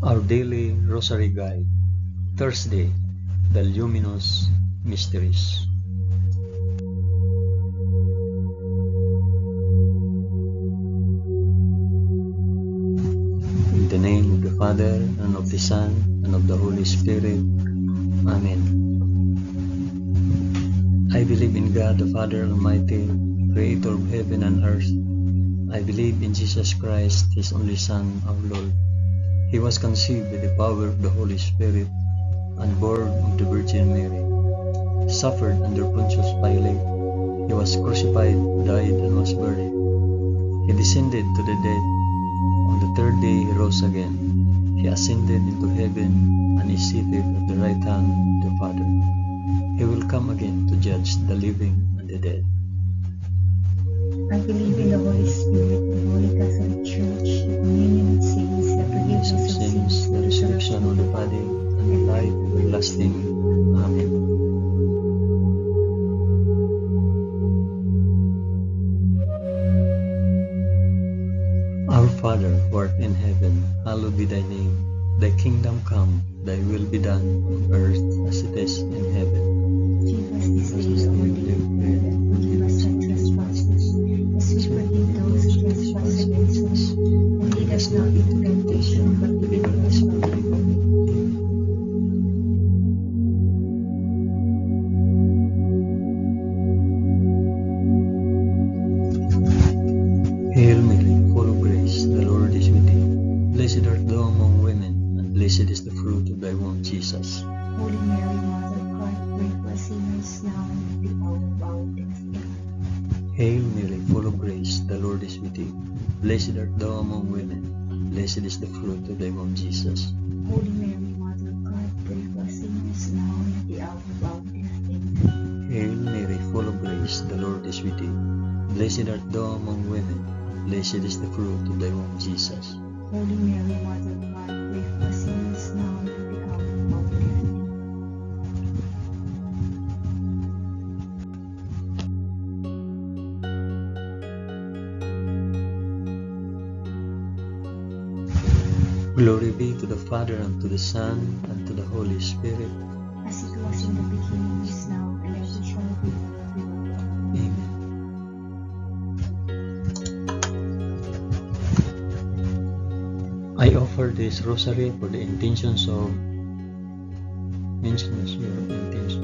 Our Daily Rosary Guide, Thursday, the Luminous Mysteries. In the name of the Father, and of the Son, and of the Holy Spirit. Amen. I believe in God the Father Almighty, Creator of heaven and earth. I believe in Jesus Christ, His only Son, our Lord. He was conceived by the power of the Holy Spirit and born of the Virgin Mary. Suffered under Pontius Pilate. He was crucified, died, and was buried. He descended to the dead. On the third day He rose again. He ascended into heaven and is seated at the right hand of the Father. He will come again to judge the living and the dead. I believe in the Holy Spirit, the Holy Catholic Church, the communion of saints, the forgiveness of sins, the resurrection of the body, and the life everlasting. Amen. Our Father, who art in heaven, hallowed be thy name. Thy kingdom come, thy will be done on earth as it is in heaven. Give us this day our daily bread, and forgive us our trespasses, as we forgive those who trespass against us. And lead us not into temptation, but deliver us from evil. Hail Mary, full of grace, the Lord is with thee. Blessed art thou among women, and blessed is the fruit of thy womb, Jesus. Holy Mary, Mother of God, pray for us sinners now and at the hour of our death. Amen. Hail Mary, full of grace, the Lord is with thee. Blessed art thou among women, and blessed is the fruit of thy womb, Jesus. Holy Mary, Mother of God, pray for us sinners now and at the hour of our death. Amen. Hail Mary, full of grace, the Lord is with thee. Blessed art thou among women, and blessed is the fruit of thy womb, Jesus. Holy Mary, Mother of God, pray for us sinners now and at the hour of our death. Amen. Glory be to the Father, and to the Son, and to the Holy Spirit. As it was in the beginning, is now, and ever shall be, world without end. Amen. I offer this rosary for the intentions of mention as your intention.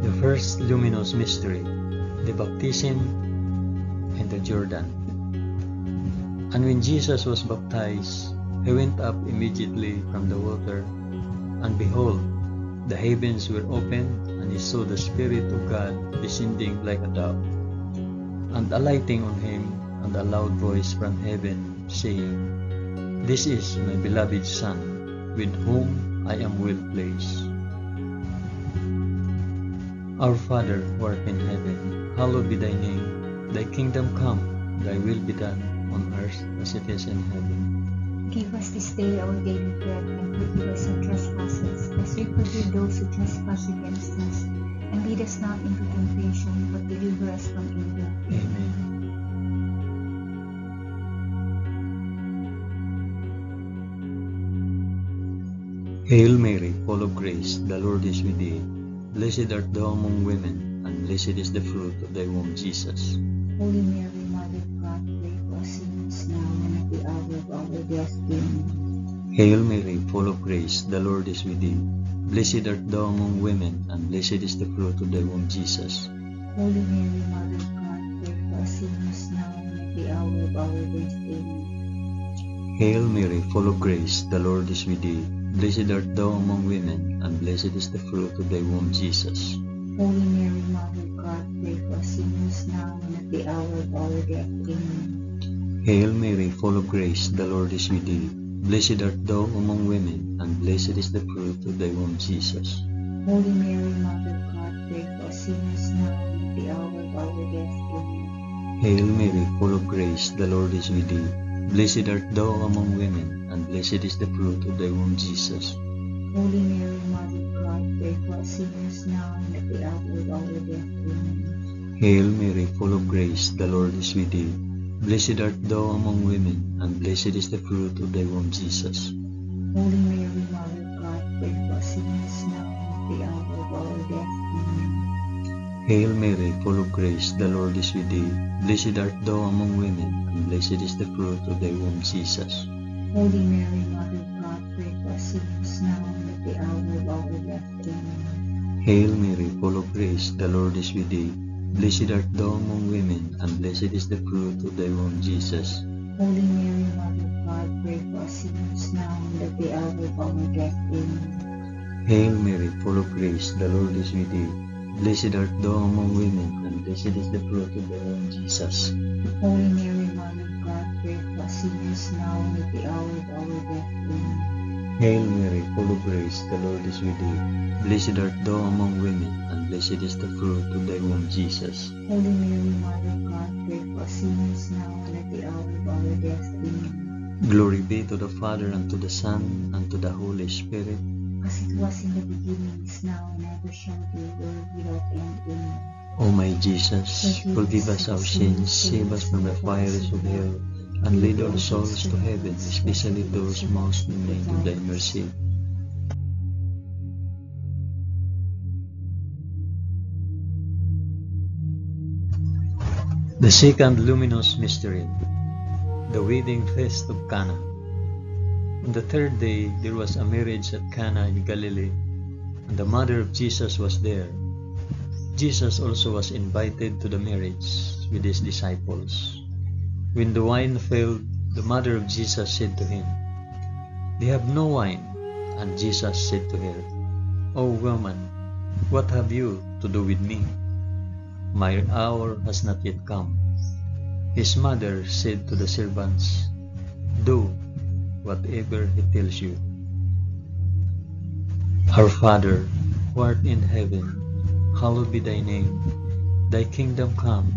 The first luminous mystery, the baptism in the Jordan. And when Jesus was baptized, he went up immediately from the water, and behold, the heavens were opened, and he saw the Spirit of God descending like a dove, and alighting on him, and a loud voice from heaven, saying, This is my beloved Son, with whom I am well pleased. Our Father, who art in heaven, hallowed be thy name. Thy kingdom come, thy will be done, on earth as it is in heaven. Give us this day our daily bread, and forgive us our trespasses, as we forgive those who trespass against us. And lead us not into temptation, but deliver us from evil. Amen. Hail Mary, full of grace, the Lord is with thee. Blessed art thou among women, and blessed is the fruit of thy womb, Jesus. Holy Mary, Mother of God, pray for us sinners now and at the hour of our death. Amen. Hail Mary, full of grace, the Lord is with thee. Blessed art thou among women, and blessed is the fruit of thy womb, Jesus. Holy Mary, Mother of God, pray for us sinners now and at the hour of our death. Amen. Hail Mary, full of grace, the Lord is with thee. Blessed art thou among women, and blessed is the fruit of thy womb, Jesus. Holy Mary, Mother of God, pray for us sinners now and at the hour of our death. Amen. Hail Mary, full of grace, the Lord is with thee. Blessed art thou among women, and blessed is the fruit of thy womb, Jesus. Holy Mary, Mother of God, pray for us sinners now and at the hour of our death. Amen. Hail Mary, full of grace, the Lord is with thee. Blessed art thou among women, and blessed is the fruit of thy womb, Jesus. Holy Mary, Mother of God, pray for us sinners now and at the hour of our death. Amen. Hail Mary, full of grace, the Lord is with thee. Blessed art thou among women, and blessed is the fruit of thy womb, Jesus. Holy Mary, Mother of God, pray for us sinners now and at the hour of our death. Amen. Hail Mary, full of grace, the Lord is with thee. Blessed art thou among women, and blessed is the fruit of thy womb, Jesus. Holy Mary, Mother of God, pray for us sinners now and at the hour of our death. Amen. Hail Mary, full of grace, the Lord is with thee. Blessed art thou among women, and blessed is the fruit of thy womb, Jesus. Holy Mary, Mother of God, pray for us sinners now and at the hour of our death. Amen. Hail Mary, full of grace, the Lord is with thee. Blessed art thou among women, and blessed is the fruit of thy womb, Jesus. Holy Mary, Mother of God, pray for us sinners now and at the hour of our death. Amen. Hail Mary, full of grace, the Lord is with thee. Blessed art thou among women, and blessed is the fruit of thy womb, Jesus. Holy Mary, Mother of God, pray for us sinners now and at the hour of our death. Amen. Glory be to the Father, and to the Son, and to the Holy Spirit. As it was in the beginning, is now, and ever shall be, world without end. Amen. O my Jesus, forgive us our sins, save us from the fires of hell, and lead all souls to heaven, especially those most in need of thy mercy. The second luminous mystery, the wedding feast of Cana. On the third day there was a marriage at Cana in Galilee, and the mother of Jesus was there. Jesus also was invited to the marriage with his disciples. When the wine failed, the mother of Jesus said to him, "They have no wine." And Jesus said to her, "O woman, what have you to do with me? My hour has not yet come." His mother said to the servants, "Do whatever he tells you." Our Father, who art in heaven, hallowed be thy name. Thy kingdom come,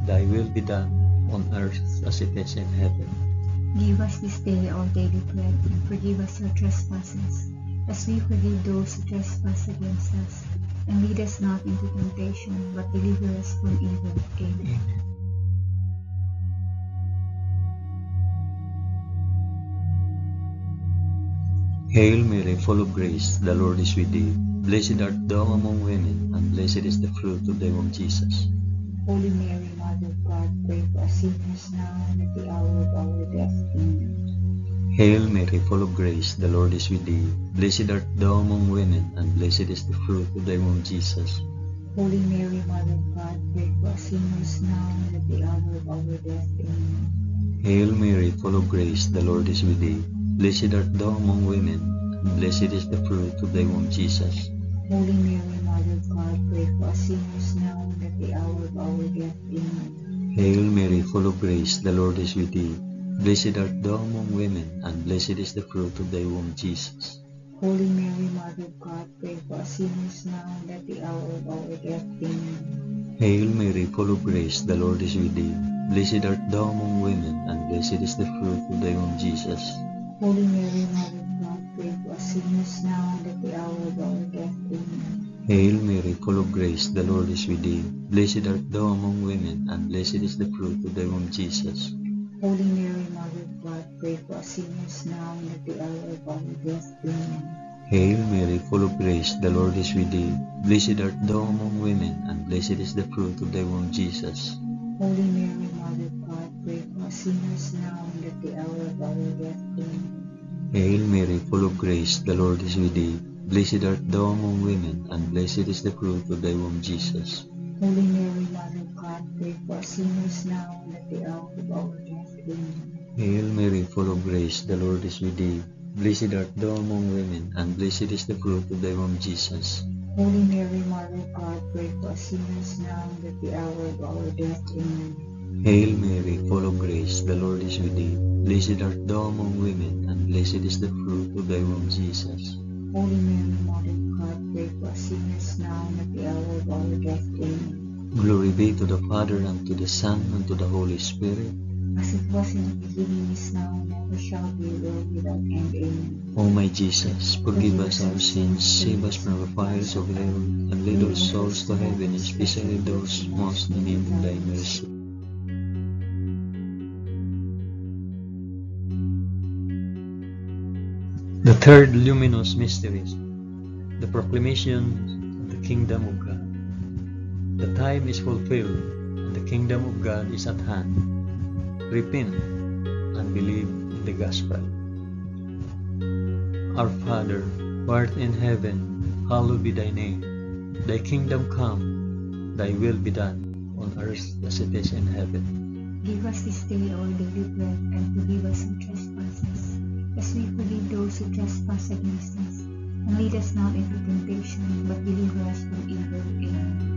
thy will be done, on earth as it is in heaven. Give us this day our daily bread, and forgive us our trespasses, as we forgive those who trespass against us. And lead us not into temptation, but deliver us from evil. Amen. Hail Mary, full of grace, the Lord is with thee. Blessed art thou among women, and blessed is the fruit of thy womb, Jesus. Holy Mary, Mother of God, pray for us sinners now and at the hour of our death. Amen. Hail Mary, full of grace, the Lord is with thee. Blessed art thou among women, and blessed is the fruit of thy womb, Jesus. Holy Mary, Mother of God, pray for us sinners now and at the hour of our death. Amen. Hail Mary, full of grace, the Lord is with thee. Blessed art thou among women, and blessed is the fruit of thy womb, Jesus. Holy Mary, Mother of God, pray for us sinners now and at the hour of our death. Amen. Hail Mary, full of grace, the Lord is with thee. Blessed art thou among women, and blessed is the fruit of thy womb, Jesus. Holy Mary, Mother of God, pray for us sinners now and at the hour of our death. Amen. Hail Mary, full of grace, the Lord is with thee. Blessed art thou among women, and blessed is the fruit of thy womb, Jesus. Holy Mary, Mother of God, pray for us sinners now and at the hour of our death. Amen. Hail Mary, full of grace, the Lord is with thee. Blessed art thou among women, and blessed is the fruit of thy womb, Jesus. Holy Mary, Mother of God, pray for us sinners now and at the hour of our death. Amen. Hail Mary, full of grace, the Lord is with thee. Blessed art thou among women, and blessed is the fruit of thy womb, Jesus. Holy Mary, Mother of God, pray for us sinners now and at the hour of our death. Amen. Hail Mary, full of grace, the Lord is with thee. Blessed art thou among women, and blessed is the fruit of thy womb, Jesus. Holy Mary, Mother of God, pray for us sinners now and at the hour of our death. Amen. Hail Mary, full of grace, the Lord is with thee. Blessed art thou among women, and blessed is the fruit of thy womb, Jesus. Holy Mary, Mother of God, pray for us sinners now and at the hour of our death. Amen. Hail Mary, full of grace, the Lord is with thee. Blessed art thou among women, and blessed is the fruit of thy womb, Jesus. Holy Mary, Mother of God, pray for us sinners now and at the hour of our death. Amen. Glory be to the Father, and to the Son, and to the Holy Spirit. as it was in the beginning, is now, and ever shall be, world without end. Amen. O my Jesus, forgive us our sins, save us from the fires of hell, and lead all souls to heaven, especially those most in need of thy mercy. The third luminous mystery, the proclamation of the kingdom of God. The time is fulfilled, and the kingdom of God is at hand. Repent and believe in the gospel. Our Father, who art in heaven, hallowed be thy name. Thy kingdom come, thy will be done, on earth as it is in heaven. Give us this day our daily bread, and forgive us our trespasses, as we forgive those who trespass against us. And lead us not into temptation, but deliver us from evil. Amen.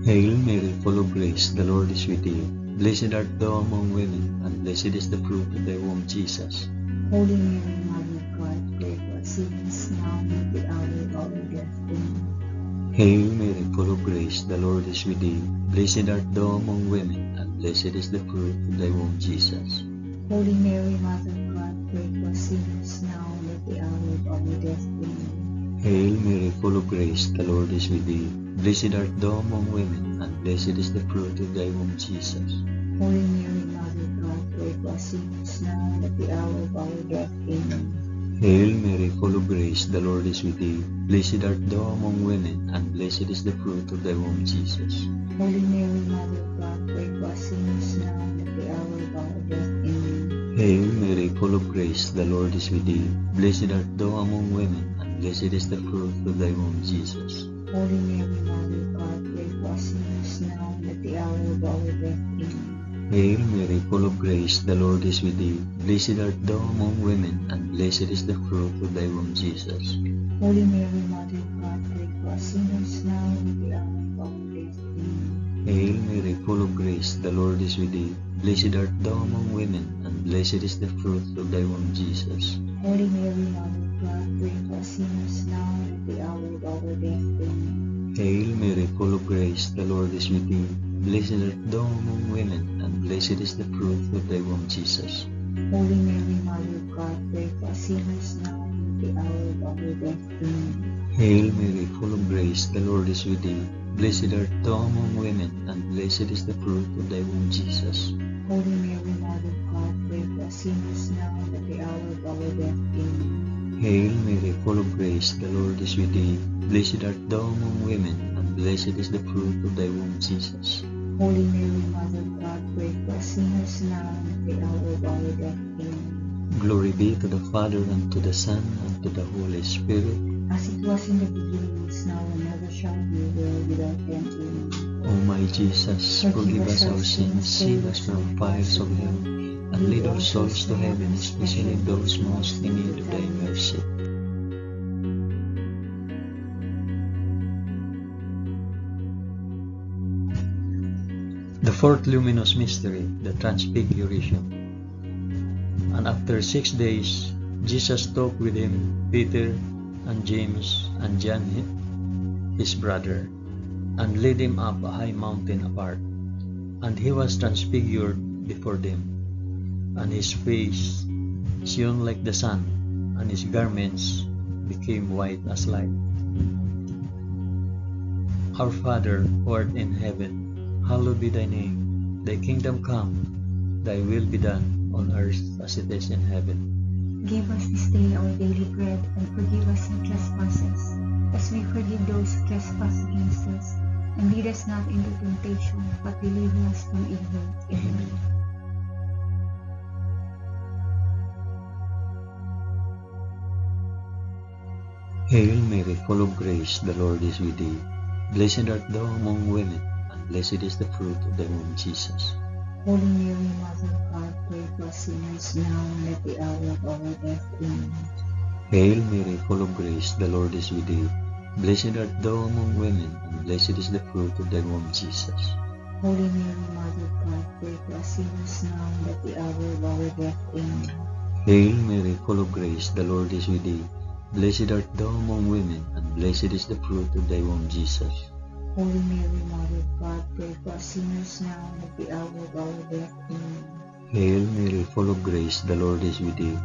Hail Mary, full of grace, the Lord is with thee. Blessed art thou among women, and blessed is the fruit of thy womb, Jesus. Holy Mary, Mother of God, pray for us sinners, now and at the hour of our death. Amen. Hail Mary, full of grace, the Lord is with thee. Blessed art thou among women, and blessed is the fruit of thy womb, Jesus. Holy Mary, Mother of God, pray for us sinners, now and at the hour of our death. Amen. Hail Mary, full of grace, the Lord is with thee. Blessed art thou among women, and blessed is the fruit of thy womb, Jesus. Holy Mary, Mother of God, pray for us sinners, now and at the hour of our death. Amen. Hail Mary, full of grace, the Lord is with thee. Blessed art thou among women, and blessed is the fruit of thy womb, Jesus. Holy Mary, Mother of God, pray for us sinners, now and at the hour of our death. Amen. Hail Mary, full of grace, the Lord is with thee. Blessed art thou among women, and blessed is the fruit of thy womb, Jesus. Holy Mary, Mother of God, pray for us sinners, now and at the hour of our death. Amen. Hail Mary, full of grace, the Lord is with thee. Blessed art thou among women, and blessed is the fruit of thy womb, Jesus. Holy Mary, Mother of God, pray for us sinners, now and at the hour of our death. Amen. Hail Mary, full of grace, the Lord is with thee. Blessed art thou among women, and blessed is the fruit of thy womb, Jesus. Holy Mary, Mother of God, pray for us sinners, now and at the hour of our death. Amen. Hail Mary, full of grace, the Lord is with thee. Blessed art thou among women, and blessed is the fruit of thy womb, Jesus. Holy Mary, Mother of God, pray for us sinners, now and at the hour of our death. Amen. Hail Mary, full of grace, the Lord is with thee. Blessed art thou among women, and blessed is the fruit of thy womb, Jesus. Holy Mary, Mother of God, pray for us sinners, now and at the hour of our death. Amen. Hail Mary, full of grace, the Lord is with thee. Blessed art thou among women, and blessed is the fruit of thy womb, Jesus. Holy Mary, Mother of God, pray for us sinners, now and at the hour of our death. Amen. Glory be to the Father, and to the Son, and to the Holy Spirit. As it was in the beginning, is now, and ever shall be, world without end. Amen. O my Jesus, forgive us our sins, save us from the fires of hell, and lead all souls to heaven, especially those most in need of thy mercy. The fourth luminous mystery, the Transfiguration. And after 6 days, Jesus took with him Peter and James and John his brother, and led him up a high mountain apart. And he was transfigured before them, and his face shone like the sun, and his garments became white as light. Our Father, who art in heaven, hallowed be thy name. Thy kingdom come, thy will be done, on earth as it is in heaven. Give us this day our daily bread, and forgive us our trespasses, as we forgive those who trespass against us. And lead us not into temptation, but deliver us from evil. Amen. Hail Mary, full of grace, the Lord is with thee. Blessed art thou among women, and blessed is the fruit of thy womb, Jesus. Holy Mary, Mother of God, pray for us sinners, now and at the hour of our death. Amen. Hail Mary, full of grace, the Lord is with thee. Blessed art thou among women, and blessed is the fruit of thy womb, Jesus. Holy Mary, Mother of God, pray for us sinners, now and at the hour of our death. Amen. Hail Mary, full of grace, the Lord is with thee. Blessed art thou among women, and blessed is the fruit of thy womb, Jesus. Holy Mary, Mother of God, pray for us sinners now and at the hour of our death. Amen. Hail Mary, full of grace, the Lord is with thee.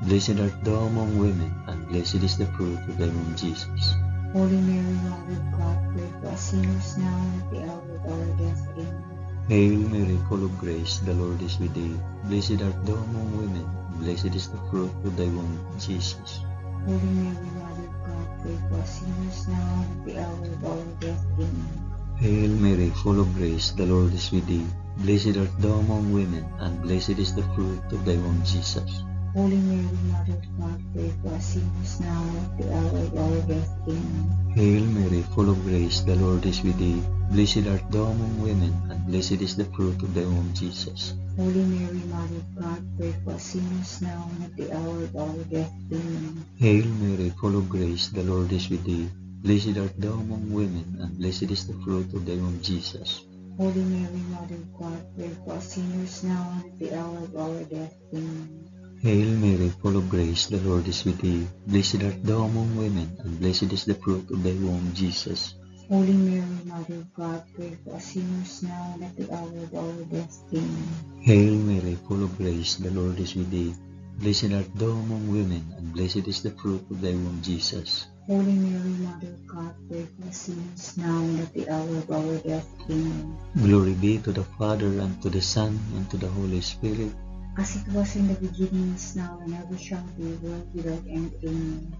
Blessed art thou among women, and blessed is the fruit of thy womb, Jesus. Holy Mary, Mother of God, pray for us sinners now and at the hour of our death. Amen. Hail Mary, full of grace, the Lord is with thee. Blessed art thou among women, and blessed is the fruit of thy womb, Jesus. Holy Mary, Mother of God, pray for us sinners now and at the hour of our death. Amen. Hail Mary, full of grace, the Lord is with thee. Blessed art thou among women, and blessed is the fruit of thy womb, Jesus. Holy Mary, Mother of God, pray for us sinners now and at the hour of our death. Amen. Hail Mary, full of grace, the Lord is with thee. Blessed art thou among women, and blessed is the fruit of thy womb, Jesus. Holy Mary, Mother of God, pray for us sinners now and at the hour of our death. Amen. Hail Mary, full of grace, the Lord is with thee. Blessed art thou among women, and blessed is the fruit of thy womb, Jesus. Holy Mary, Mother of God, pray for us sinners now and at the hour of our death. Amen. Hail Mary, full of grace, the Lord is with thee. Blessed art thou among women, and blessed is the fruit of thy womb, Jesus. Holy Mary, Mother of God, pray for us sinners now and at the hour of our death. Amen. Hail Mary, full of grace, the Lord is with thee. Blessed art thou among women, and blessed is the fruit of thy womb, Jesus. Holy Mary, Mother of God, pray for us sinners now and at the hour of our death. Amen. Glory be to the Father, and to the Son, and to the Holy Spirit. As it was in the beginning, is now, and ever shall be, world without end. Amen.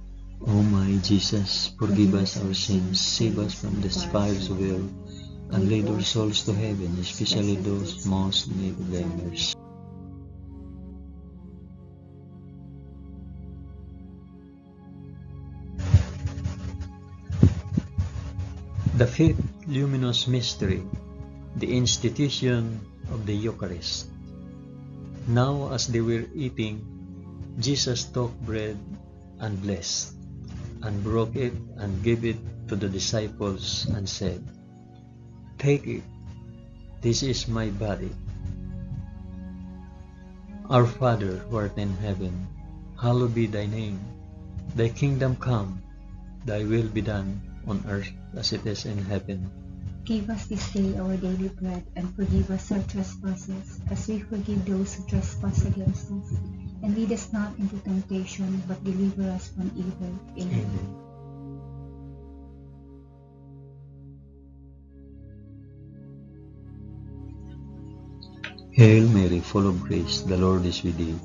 O my Jesus, forgive us our sins, save us from the fires of hell, and lead our souls to heaven, especially those most in need of thy mercy. The fifth luminous mystery, the institution of the Eucharist. Now as they were eating, Jesus took bread and blessed, and broke it and gave it to the disciples and said, "Take it, this is my body." Our Father who art in heaven, hallowed be thy name. Thy kingdom come, thy will be done on earth as it is in heaven. Give us this day our daily bread, and forgive us our trespasses, as we forgive those who trespass against us. And lead us not into temptation, but deliver us from evil. Amen. Amen. Hail Mary, full of grace, the Lord is with thee.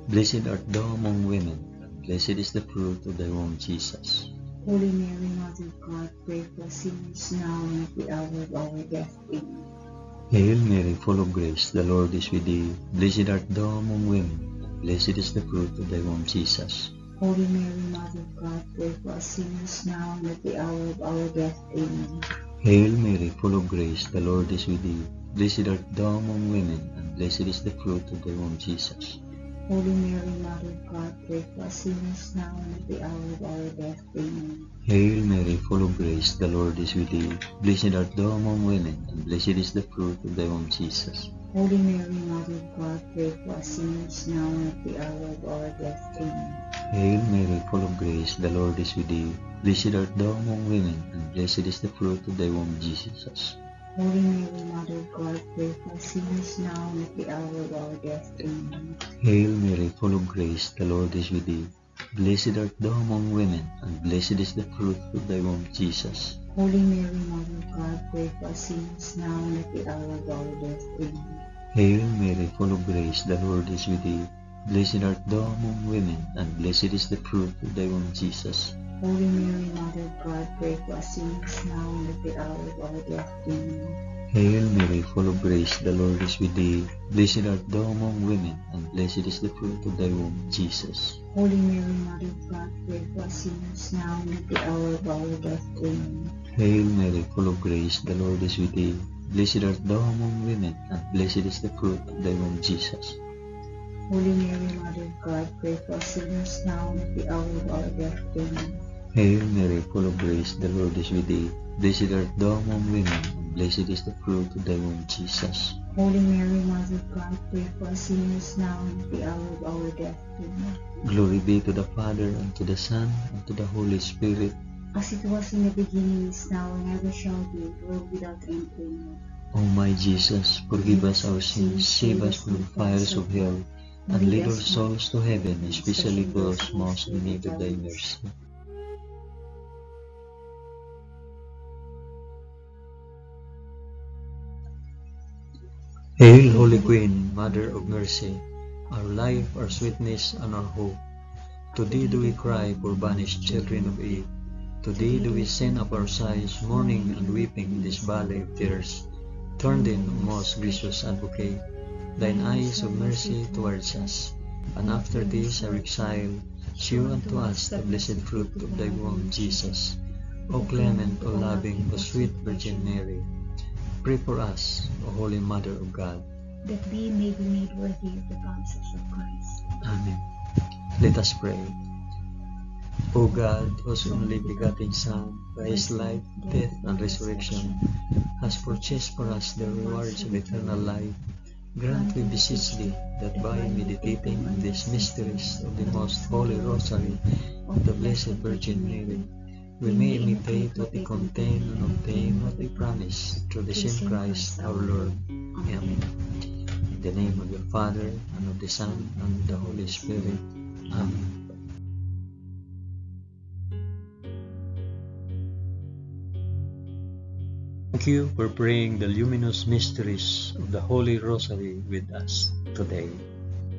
Blessed art thou among women, and blessed is the fruit of thy womb, Jesus. Holy Mary, Mother of God, pray for us sinners now and at the hour of our death. Amen. Hail Mary, full of grace, the Lord is with thee. Blessed art thou among women, and blessed is the fruit of thy womb, Jesus. Holy Mary, Mother of God, pray for us sinners now and at the hour of our death. Amen. Hail Mary, full of grace, the Lord is with thee. Blessed art thou among women, and blessed is the fruit of thy womb, Jesus. Holy Mary, Mother of God, pray for us sinners now and at the hour of our death. Amen. Hail Mary, full of grace, the Lord is with thee. Blessed art thou among women, and blessed is the fruit of thy womb, Jesus. Holy Mary, Mother of God, pray for us sinners now and at the hour of our death. Amen. Hail Mary, full of grace, the Lord is with thee. Blessed art thou among women, and blessed is the fruit of thy womb, Jesus. Holy Mary, Mother of God, pray for us sinners now and at the hour of our death. Amen. Hail Mary, full of grace, the Lord is with thee. Blessed art thou among women, and blessed is the fruit of thy womb, Jesus. Holy Mary, Mother of God, pray for us sinners now and at the hour of our death. Amen. Hail Mary, full of grace, the Lord is with thee. Blessed art thou among women, and blessed is the fruit of thy womb, Jesus. Holy Mary, Mother of God, pray for us sinners now and at the hour of our death. Amen. Hail Mary, full of grace, the Lord is with thee. Blessed art thou among women, and blessed is the fruit of thy womb, Jesus. Holy Mary, Mother of God, pray for us sinners now and at the hour of our death. Amen. Hail Mary, full of grace, the Lord is with thee. Blessed art thou among women, and blessed is the fruit of thy womb, Jesus. Holy Mary, Mother of God, pray for us sinners now and at the hour of our death. Amen. Hail Mary, full of grace, the Lord is with thee. Blessed art thou among women, and blessed is the fruit of thy womb, Jesus. Holy Mary, Mother of God, pray for us sinners now and at the hour of our death. Amen. Glory be to the Father, and to the Son, and to the Holy Spirit. as it was in the beginning, is now, and ever shall be, world without end. Amen. O my Jesus, forgive us our sins, save us from the fires of hell, and lead all souls to heaven, especially those most in need of thy mercy. Hail, Holy Queen, Mother of Mercy, our life, our sweetness, and our hope. To thee do we cry, poor banished children of Eve. To thee do we send up our sighs, mourning and weeping in this valley of tears. Turn then, O most gracious Advocate, thine eyes of mercy towards us, and after this our exile, shew unto us the blessed fruit of thy womb, Jesus. O clement, O loving, O sweet Virgin Mary, pray for us, O Holy Mother of God, that we may be made worthy of the promises of Christ. Amen. Let us pray. O God, whose only begotten Son, by his life, death, and resurrection, has purchased for us the rewards of eternal life, grant, we beseech thee, that by meditating on these mysteries of the most holy Rosary of the Blessed Virgin Mary, we may imitate what they contain and obtain what they promise, through the same Christ our Lord. Amen. In the name of the Father, and of the Son, and of the Holy Spirit. Amen. Thank you for praying the luminous mysteries of the Holy Rosary with us today.